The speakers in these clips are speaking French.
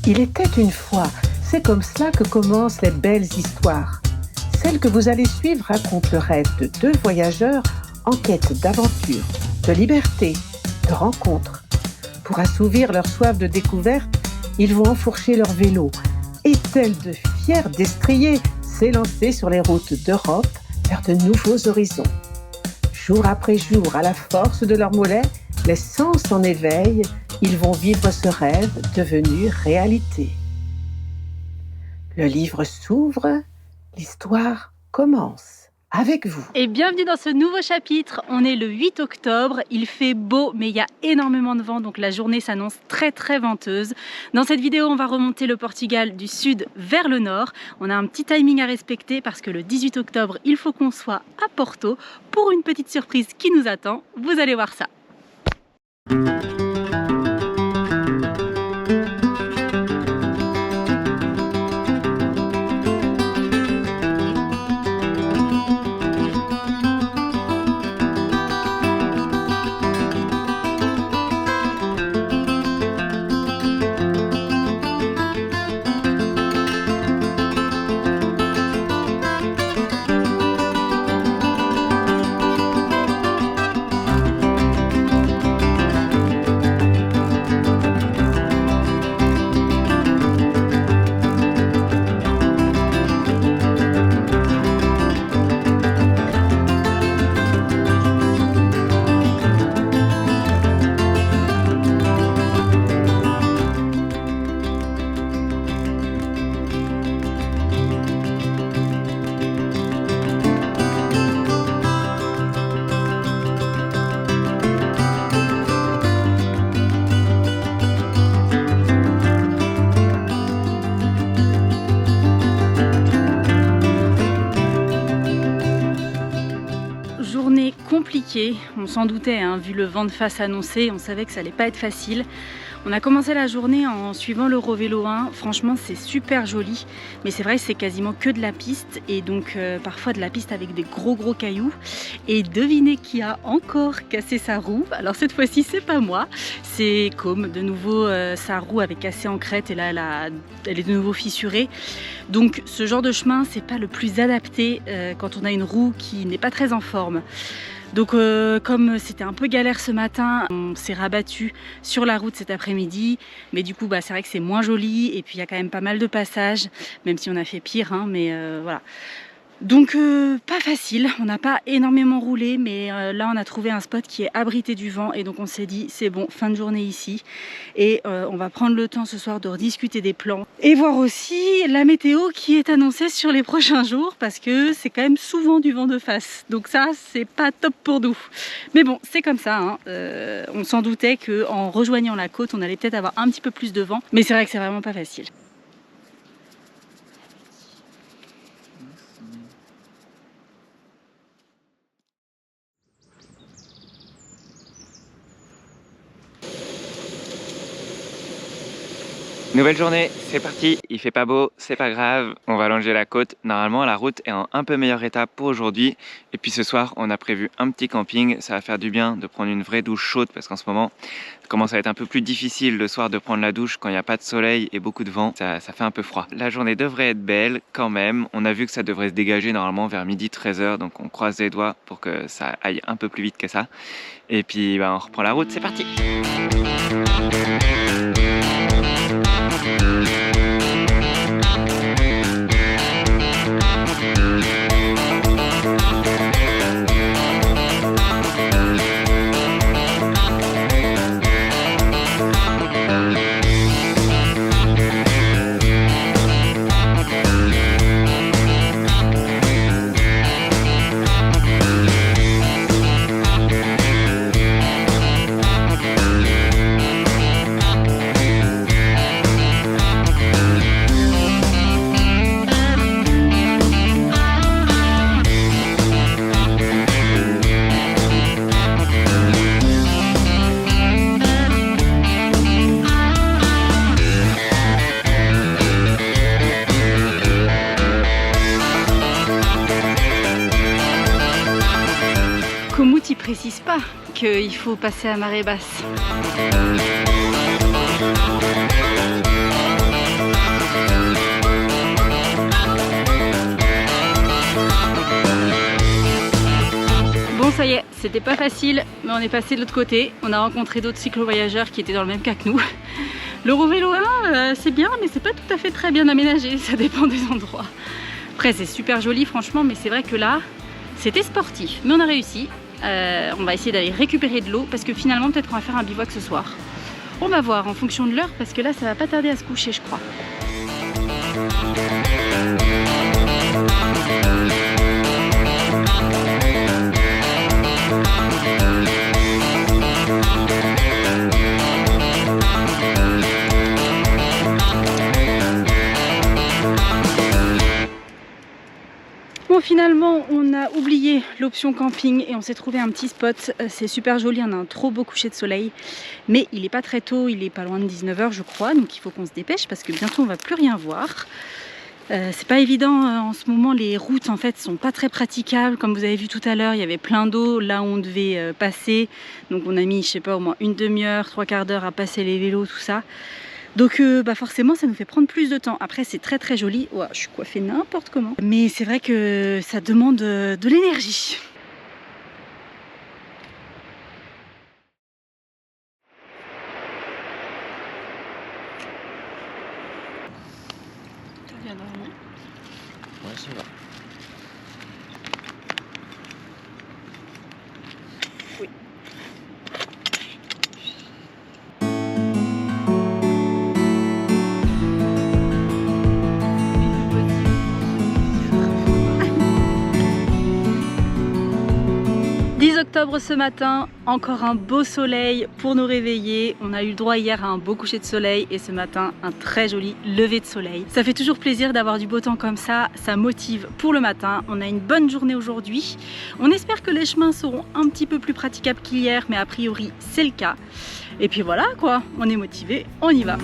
Il était une fois, c'est comme cela que commencent les belles histoires. Celle que vous allez suivre raconte le rêve de deux voyageurs en quête d'aventure, de liberté, de rencontres. Pour assouvir leur soif de découverte, ils vont enfourcher leur vélo et, tels de fiers destriers, s'élancer sur les routes d'Europe vers de nouveaux horizons. Jour après jour, à la force de leurs mollets, les sens en éveil, ils vont vivre ce rêve devenu réalité. Le livre s'ouvre, l'histoire commence. Avec vous. Et bienvenue dans ce nouveau chapitre. On est le 8 octobre, il fait beau mais il y a énormément de vent donc la journée s'annonce très venteuse. Dans cette vidéo on va remonter le Portugal du sud vers le nord. On a un petit timing à respecter parce que le 18 octobre il faut qu'on soit à Porto pour une petite surprise qui nous attend. Vous allez voir ça. Compliqué, on s'en doutait, hein, vu le vent de face annoncé, on savait que ça allait pas être facile. On a commencé la journée en suivant l'Eurovélo 1, franchement c'est super joli, mais c'est vrai que c'est quasiment que de la piste et donc parfois de la piste avec des gros cailloux. Et devinez qui a encore cassé sa roue. Alors cette fois-ci c'est pas moi, c'est Com, de nouveau sa roue avait cassé en crête et là elle est de nouveau fissurée. Donc ce genre de chemin c'est pas le plus adapté quand on a une roue qui n'est pas très en forme. Donc comme c'était un peu galère ce matin, on s'est rabattu sur la route cet après-midi. Mais du coup c'est vrai que c'est moins joli et puis il y a quand même pas mal de passages, même si on a fait pire, hein, mais voilà. Donc pas facile, on n'a pas énormément roulé mais là on a trouvé un spot qui est abrité du vent et donc on s'est dit c'est bon, fin de journée ici et on va prendre le temps ce soir de rediscuter des plans et voir aussi la météo qui est annoncée sur les prochains jours parce que c'est quand même souvent du vent de face donc ça c'est pas top pour nous mais bon c'est comme ça, hein. On s'en doutait qu'en rejoignant la côte on allait peut-être avoir un petit peu plus de vent mais c'est vrai que c'est vraiment pas facile. Nouvelle journée, c'est parti, il fait pas beau, c'est pas grave, on va longer la côte. Normalement la route est en un peu meilleur état pour aujourd'hui. Et puis ce soir on a prévu un petit camping, ça va faire du bien de prendre une vraie douche chaude parce qu'en ce moment ça commence à être un peu plus difficile le soir de prendre la douche quand il n'y a pas de soleil et beaucoup de vent, ça fait un peu froid. La journée devrait être belle quand même, on a vu que ça devrait se dégager normalement vers midi 13h donc on croise les doigts pour que ça aille un peu plus vite que ça. Et puis on reprend la route, c'est parti. Komoot il précise pas qu'il faut passer à marée basse. c'était pas facile, mais on est passé de l'autre côté. On a rencontré d'autres cyclo-voyageurs qui étaient dans le même cas que nous. L'Eurovélo 1, c'est bien, mais c'est pas tout à fait très bien aménagé, ça dépend des endroits. Après, c'est super joli, franchement, mais c'est vrai que là, c'était sportif. Mais on a réussi. On va essayer d'aller récupérer de l'eau, parce que finalement, peut-être qu'on va faire un bivouac ce soir. On va voir en fonction de l'heure, parce que là, ça va pas tarder à se coucher, je crois. Bon, finalement on a oublié l'option camping et on s'est trouvé un petit spot. C'est super joli, on a un trop beau coucher de soleil, mais il est pas très tôt, il est pas loin de 19 h je crois, donc il faut qu'on se dépêche parce que bientôt on va plus rien voir. C'est pas évident en ce moment, les routes en fait sont pas très praticables. Comme vous avez vu tout à l'heure, il y avait plein d'eau là où on devait passer, donc on a mis, je sais pas, au moins une demi-heure, 3/4 d'heure à passer les vélos, tout ça. Donc forcément ça nous fait prendre plus de temps. Après c'est très très joli. Ouah, je suis coiffée n'importe comment. Mais c'est vrai que ça demande de l'énergie. Ouais, ça va. Oui. 10 octobre ce matin, encore un beau soleil pour nous réveiller. On a eu le droit hier à un beau coucher de soleil et ce matin un très joli lever de soleil. Ça fait toujours plaisir d'avoir du beau temps comme ça motive pour le matin. On a une bonne journée aujourd'hui. On espère que les chemins seront un petit peu plus praticables qu'hier, mais a priori c'est le cas. Et puis voilà quoi, on est motivé, on y va.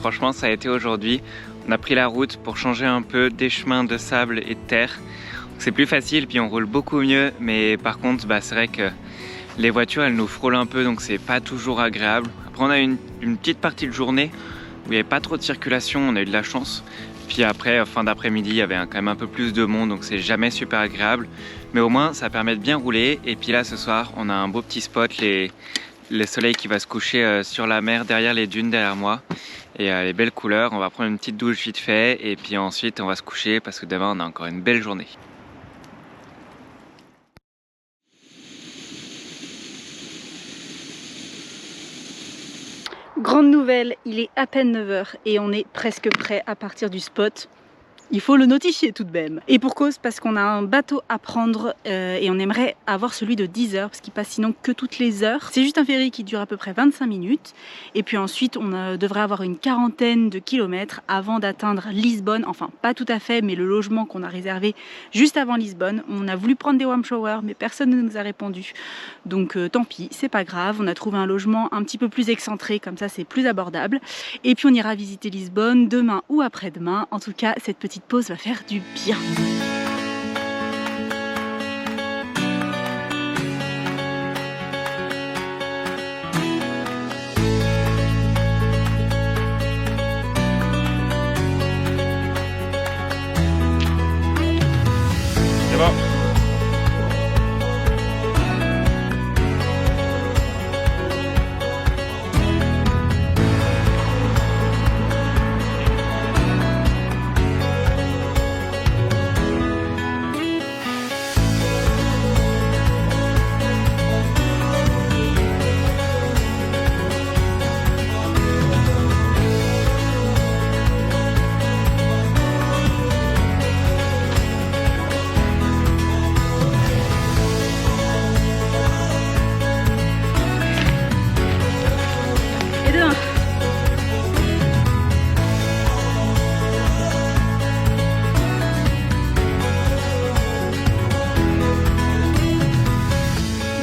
Franchement, ça a été aujourd'hui. On a pris la route pour changer un peu des chemins de sable et de terre. C'est plus facile, puis on roule beaucoup mieux. Mais par contre, c'est vrai que les voitures, elles nous frôlent un peu, donc c'est pas toujours agréable. Après, on a eu une petite partie de journée où il n'y avait pas trop de circulation, on a eu de la chance. Puis après, fin d'après-midi, il y avait quand même un peu plus de monde, donc c'est jamais super agréable. Mais au moins, ça permet de bien rouler. Et puis là, ce soir, on a un beau petit spot, le soleil qui va se coucher sur la mer, derrière les dunes, derrière moi. Et les belles couleurs, on va prendre une petite douche vite fait et puis ensuite on va se coucher parce que demain on a encore une belle journée. Grande nouvelle, il est à peine 9 h et on est presque prêt à partir du spot. Il faut le notifier tout de même. Et pour cause, parce qu'on a un bateau à prendre et on aimerait avoir celui de 10 h parce qu'il passe sinon que toutes les heures. C'est juste un ferry qui dure à peu près 25 minutes. Et puis ensuite, on devrait avoir une quarantaine de kilomètres avant d'atteindre Lisbonne. Enfin, pas tout à fait, mais le logement qu'on a réservé juste avant Lisbonne. On a voulu prendre des warm showers, mais personne ne nous a répondu. Donc tant pis, c'est pas grave. On a trouvé un logement un petit peu plus excentré, comme ça c'est plus abordable. Et puis on ira visiter Lisbonne demain ou après-demain. En tout cas, cette petite pause va faire du bien. C'est bon.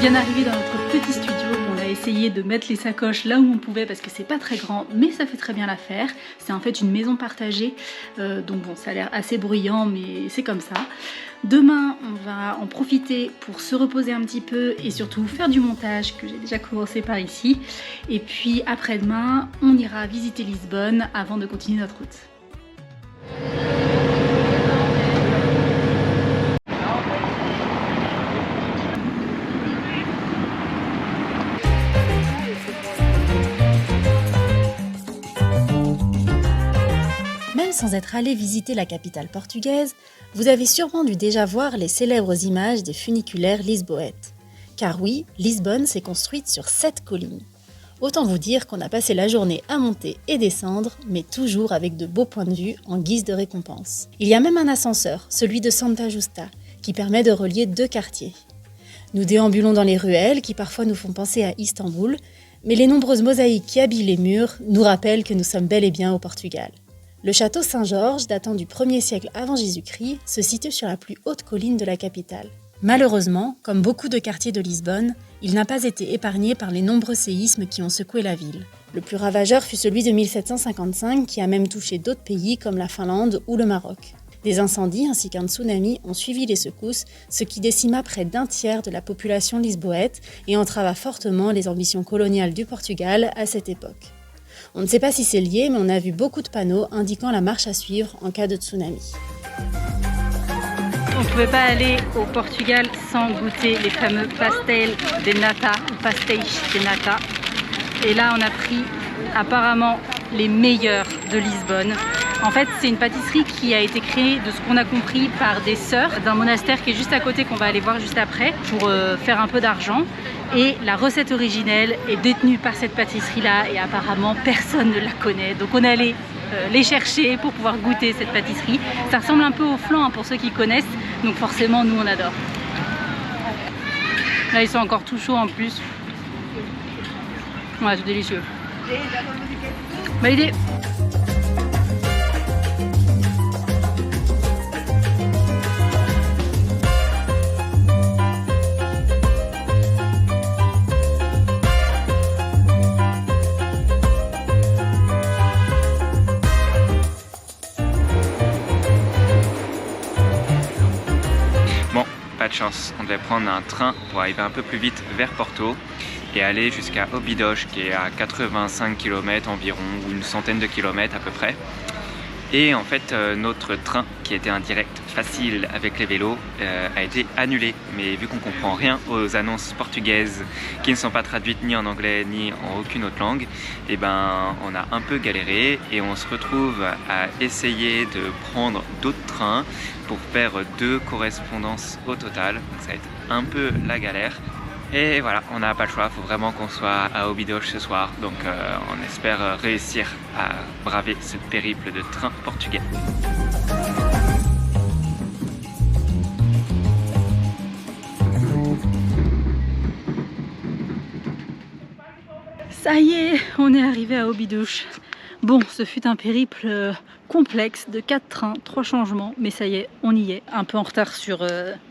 Bien arrivé dans notre petit studio, on a essayé de mettre les sacoches là où on pouvait parce que c'est pas très grand, mais ça fait très bien l'affaire. C'est en fait une maison partagée, donc bon, ça a l'air assez bruyant, mais c'est comme ça. Demain, on va en profiter pour se reposer un petit peu et surtout faire du montage que j'ai déjà commencé par ici. Et puis après-demain, on ira visiter Lisbonne avant de continuer notre route. Même sans être allé visiter la capitale portugaise, vous avez sûrement dû déjà voir les célèbres images des funiculaires lisboètes. Car oui, Lisbonne s'est construite sur 7 collines. Autant vous dire qu'on a passé la journée à monter et descendre, mais toujours avec de beaux points de vue en guise de récompense. Il y a même un ascenseur, celui de Santa Justa, qui permet de relier 2 quartiers. Nous déambulons dans les ruelles qui parfois nous font penser à Istanbul, mais les nombreuses mosaïques qui habillent les murs nous rappellent que nous sommes bel et bien au Portugal. Le château Saint-Georges, datant du 1er siècle avant Jésus-Christ, se situe sur la plus haute colline de la capitale. Malheureusement, comme beaucoup de quartiers de Lisbonne, il n'a pas été épargné par les nombreux séismes qui ont secoué la ville. Le plus ravageur fut celui de 1755 qui a même touché d'autres pays comme la Finlande ou le Maroc. Des incendies ainsi qu'un tsunami ont suivi les secousses, ce qui décima près d'un tiers de la population lisboète et entrava fortement les ambitions coloniales du Portugal à cette époque. On ne sait pas si c'est lié, mais on a vu beaucoup de panneaux indiquant la marche à suivre en cas de tsunami. On ne pouvait pas aller au Portugal sans goûter les fameux pastel de nata ou pastéis de nata. Et là, on a pris apparemment les meilleurs de Lisbonne. En fait, c'est une pâtisserie qui a été créée, de ce qu'on a compris, par des sœurs d'un monastère qui est juste à côté, qu'on va aller voir juste après, pour faire un peu d'argent. Et la recette originelle est détenue par cette pâtisserie-là et apparemment personne ne la connaît. Donc on est allé les chercher pour pouvoir goûter cette pâtisserie. Ça ressemble un peu au flan pour ceux qui connaissent, donc forcément nous on adore. Là ils sont encore tout chauds en plus. Ouais, c'est délicieux. Bonne idée. Pas de chance, on devait prendre un train pour arriver un peu plus vite vers Porto et aller jusqu'à Óbidos qui est à 85 km environ ou une centaine de kilomètres à peu près. Et en fait notre train qui était un direct facile avec les vélos a été annulé, mais vu qu'on comprend rien aux annonces portugaises qui ne sont pas traduites ni en anglais ni en aucune autre langue, et ben on a un peu galéré et on se retrouve à essayer de prendre d'autres trains pour faire 2 correspondances au total, donc ça va être un peu la galère. Et voilà, on n'a pas le choix, il faut vraiment qu'on soit à Óbidos ce soir, donc on espère réussir à braver ce périple de train portugais. Ça y est, on est arrivé à Óbidos. Bon, ce fut un périple complexe de 4 trains, 3 changements, mais ça y est, on y est. Un peu en retard sur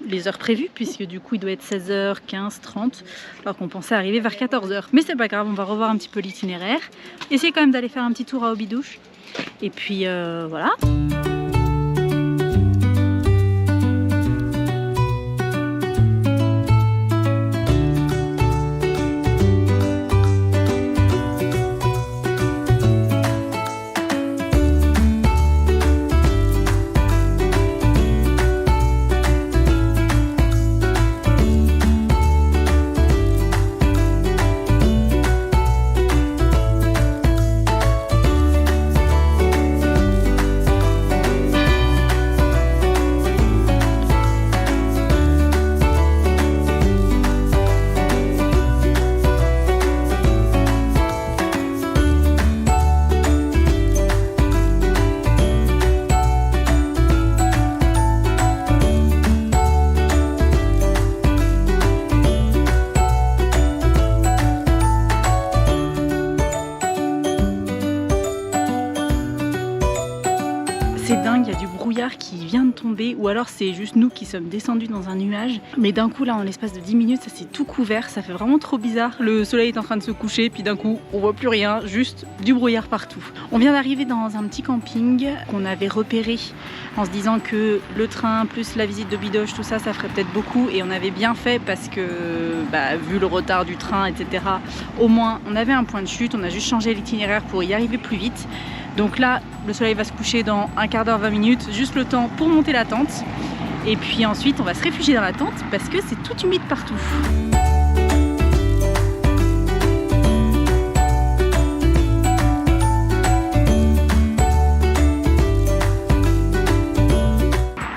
les heures prévues, puisque du coup il doit être 16h15, 30, alors qu'on pensait arriver vers 14h. Mais c'est pas grave, on va revoir un petit peu l'itinéraire. Essayer quand même d'aller faire un petit tour à Óbidos. Et puis voilà. brouillard qui vient de tomber, ou alors c'est juste nous qui sommes descendus dans un nuage. Mais d'un coup là, en l'espace de 10 minutes, ça s'est tout couvert, ça fait vraiment trop bizarre. Le soleil est en train de se coucher, puis d'un coup, on voit plus rien, juste du brouillard partout. On vient d'arriver dans un petit camping qu'on avait repéré en se disant que le train plus la visite de Bidoche, tout ça, ça ferait peut-être beaucoup, et on avait bien fait parce que vu le retard du train, etc., au moins on avait un point de chute, on a juste changé l'itinéraire pour y arriver plus vite. Donc là, le soleil va se coucher dans un quart d'heure, 20 minutes, juste le temps pour monter la tente. Et puis ensuite, on va se réfugier dans la tente parce que c'est tout humide partout.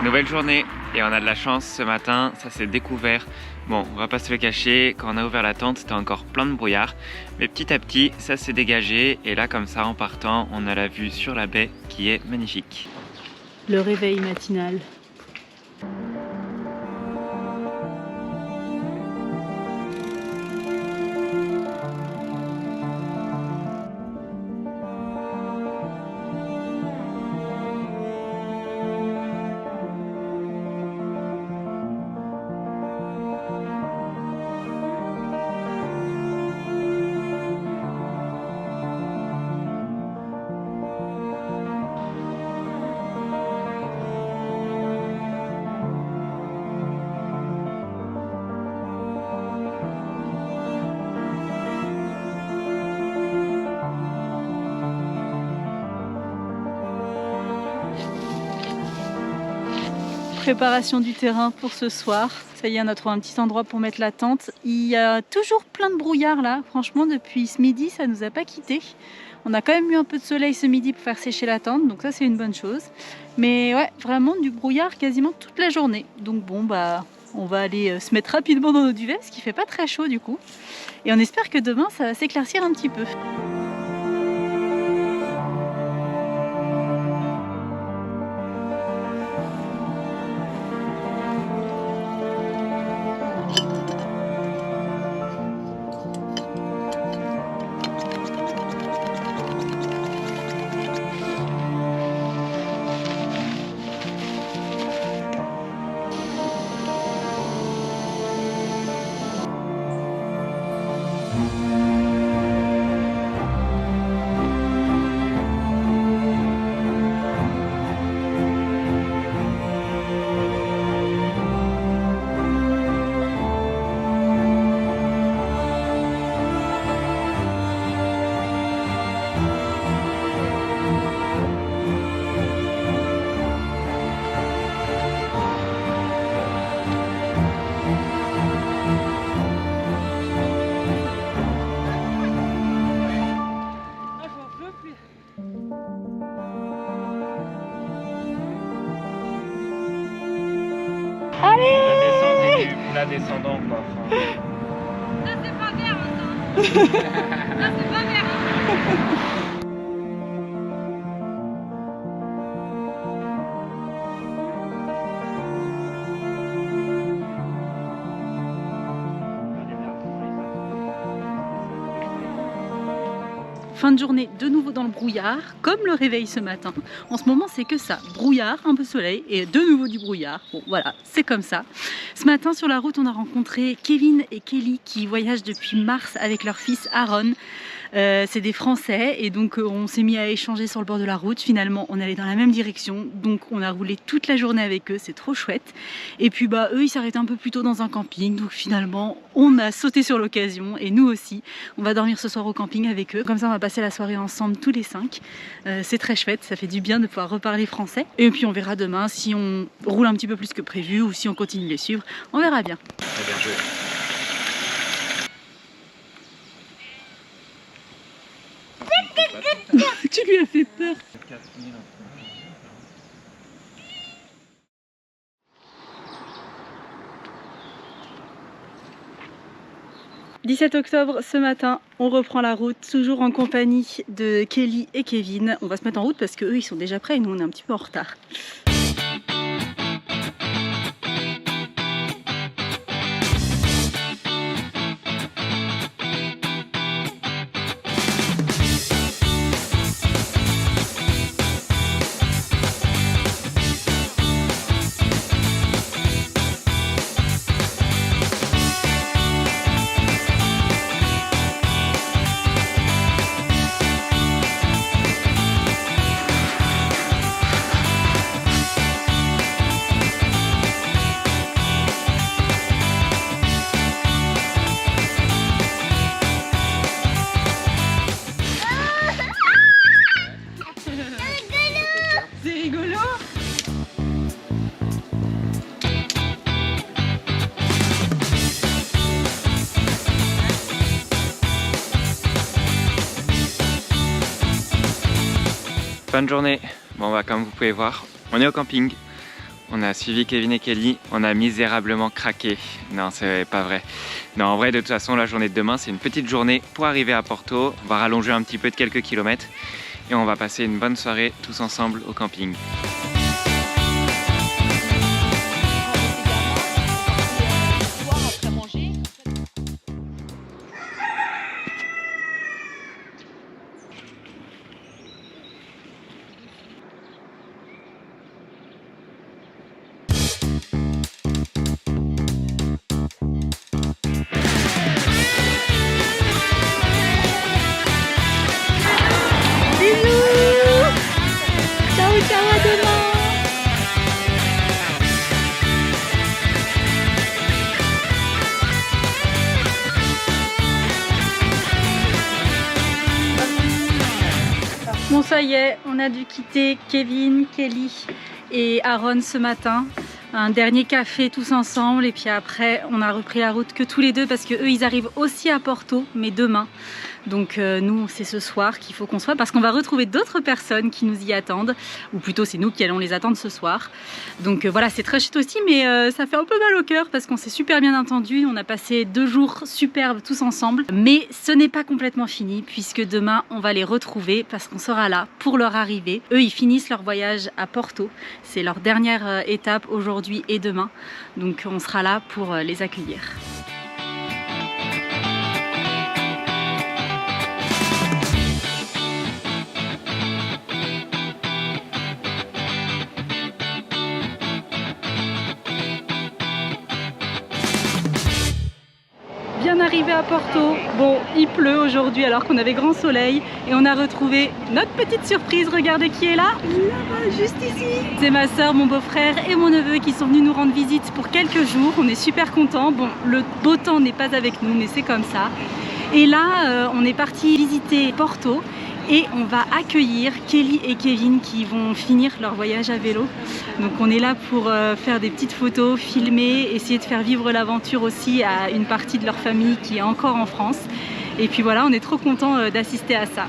Nouvelle journée et on a de la chance ce matin, ça s'est découvert. Bon, on va pas se le cacher, quand on a ouvert la tente, c'était encore plein de brouillard. Mais petit à petit, ça s'est dégagé et là, comme ça, en partant, on a la vue sur la baie qui est magnifique. Le réveil matinal. Préparation du terrain pour ce soir. Ça y est, on a trouvé un petit endroit pour mettre la tente. Il y a toujours plein de brouillard là. Franchement, depuis ce midi, ça nous a pas quitté. On a quand même eu un peu de soleil ce midi pour faire sécher la tente, donc ça c'est une bonne chose. Mais ouais, vraiment du brouillard quasiment toute la journée. Donc bon, on va aller se mettre rapidement dans nos duvets, ce qui fait pas très chaud du coup. Et on espère que demain, ça va s'éclaircir un petit peu. Allez, la descendant quoi. Ça c'est pas vert ça. Ça c'est pas vert. Fin de journée de nouveau dans le brouillard, comme le réveil ce matin. En ce moment c'est que ça, brouillard, un peu soleil et de nouveau du brouillard. Bon voilà, c'est comme ça. Ce matin sur la route on a rencontré Kevin et Kelly qui voyagent depuis mars avec leur fils Aaron. C'est des Français et donc on s'est mis à échanger sur le bord de la route. Finalement on allait dans la même direction, donc on a roulé toute la journée avec eux, c'est trop chouette. Et puis eux ils s'arrêtaient un peu plus tôt dans un camping, donc finalement on a sauté sur l'occasion et nous aussi. On va dormir ce soir au camping avec eux, comme ça on va passer la soirée ensemble tous les 5. C'est très chouette, ça fait du bien de pouvoir reparler français. Et puis on verra demain si on roule un petit peu plus que prévu ou si on continue de les suivre, on verra bien. Très bien joué. Tu lui as fait peur. 17 octobre, ce matin, on reprend la route, toujours en compagnie de Kelly et Kevin. On va se mettre en route parce qu'eux, ils sont déjà prêts et nous, on est un petit peu en retard. Fin de journée. Bon bah comme vous pouvez voir, on est au camping. On a suivi Kevin et Kelly, on a misérablement craqué. Non, c'est pas vrai. Non, en vrai, de toute façon, la journée de demain, c'est une petite journée pour arriver à Porto. On va rallonger un petit peu de quelques kilomètres et on va passer une bonne soirée tous ensemble au camping. Bon, ça y est, on a dû quitter Kevin, Kelly et Aaron ce matin. Un dernier café tous ensemble et puis après on a repris la route que tous les deux parce que eux ils arrivent aussi à Porto mais demain. Donc nous c'est ce soir qu'il faut qu'on soit parce qu'on va retrouver d'autres personnes qui nous y attendent ou plutôt c'est nous qui allons les attendre ce soir. Donc voilà, c'est très chouette aussi mais ça fait un peu mal au cœur parce qu'on s'est super bien entendu. On a passé 2 jours superbes tous ensemble mais ce n'est pas complètement fini puisque demain on va les retrouver parce qu'on sera là pour leur arrivée. Eux ils finissent leur voyage à Porto, c'est leur dernière étape aujourd'hui et demain, donc on sera là pour les accueillir. Bien arrivé à Porto, bon il pleut aujourd'hui alors qu'on avait grand soleil et on a retrouvé notre petite surprise, regardez qui est là, là-bas, juste ici. C'est ma soeur, mon beau-frère et mon neveu qui sont venus nous rendre visite pour quelques jours, on est super contents. Bon, le beau temps n'est pas avec nous mais c'est comme ça. Et là on est parti visiter Porto et on va accueillir Kelly et Kevin qui vont finir leur voyage à vélo. Donc on est là pour faire des petites photos, filmer, essayer de faire vivre l'aventure aussi à une partie de leur famille qui est encore en France. Et puis voilà, on est trop contents d'assister à ça.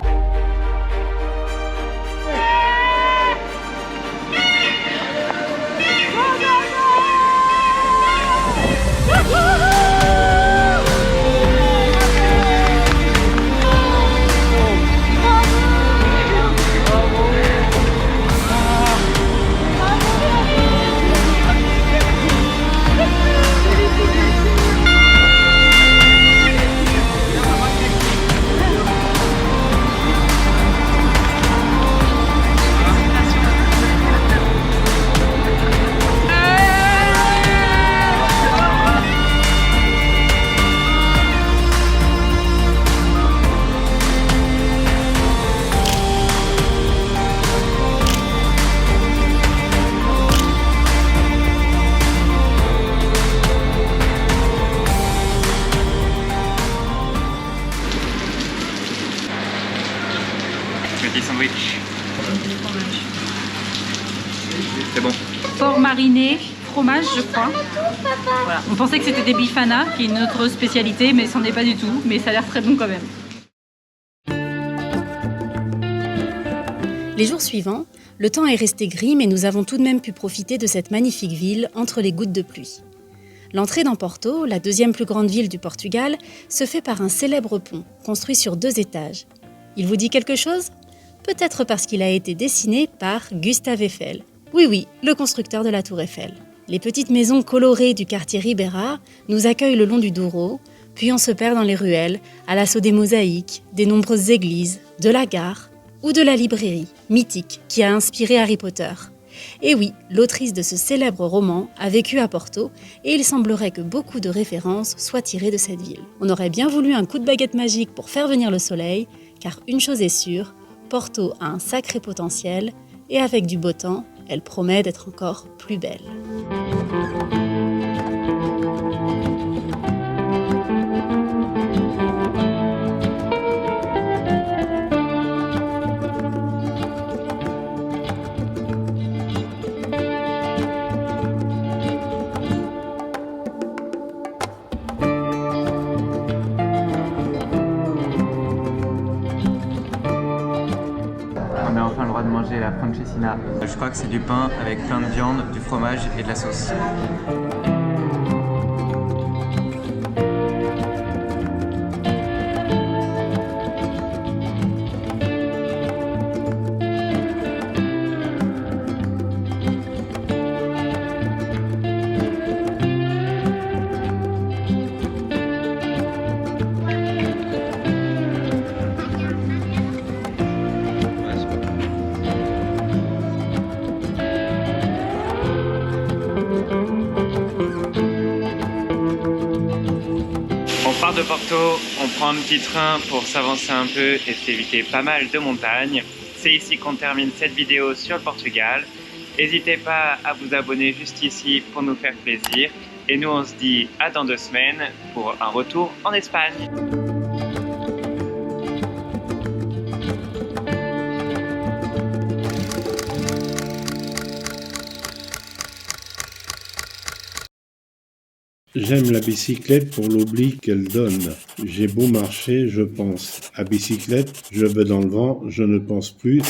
Petit sandwich. C'est bon. Porc mariné, fromage je crois. Voilà. On pensait que c'était des bifana, qui est notre spécialité, mais c'en est pas du tout. Mais ça a l'air très bon quand même. Les jours suivants, le temps est resté gris mais nous avons tout de même pu profiter de cette magnifique ville entre les gouttes de pluie. L'entrée dans Porto, la deuxième plus grande ville du Portugal, se fait par un célèbre pont, construit sur 2 étages. Il vous dit quelque chose ? Peut-être parce qu'il a été dessiné par Gustave Eiffel. Oui, le constructeur de la Tour Eiffel. Les petites maisons colorées du quartier Ribera nous accueillent le long du Douro, puis on se perd dans les ruelles, à l'assaut des mosaïques, des nombreuses églises, de la gare ou de la librairie, mythique, qui a inspiré Harry Potter. Et oui, l'autrice de ce célèbre roman a vécu à Porto et il semblerait que beaucoup de références soient tirées de cette ville. On aurait bien voulu un coup de baguette magique pour faire venir le soleil, car une chose est sûre, Porto a un sacré potentiel et avec du beau temps, elle promet d'être encore plus belle. droit de manger la Francesina. Je crois que c'est du pain avec plein de viande, du fromage et de la sauce. On part de Porto, on prend un petit train pour s'avancer un peu et s'éviter pas mal de montagnes. C'est ici qu'on termine cette vidéo sur le Portugal. N'hésitez pas à vous abonner juste ici pour nous faire plaisir. Et nous on se dit à dans 2 semaines pour un retour en Espagne. J'aime la bicyclette pour l'oubli qu'elle donne. J'ai beau marcher, je pense. À bicyclette, je vais dans le vent, je ne pense plus.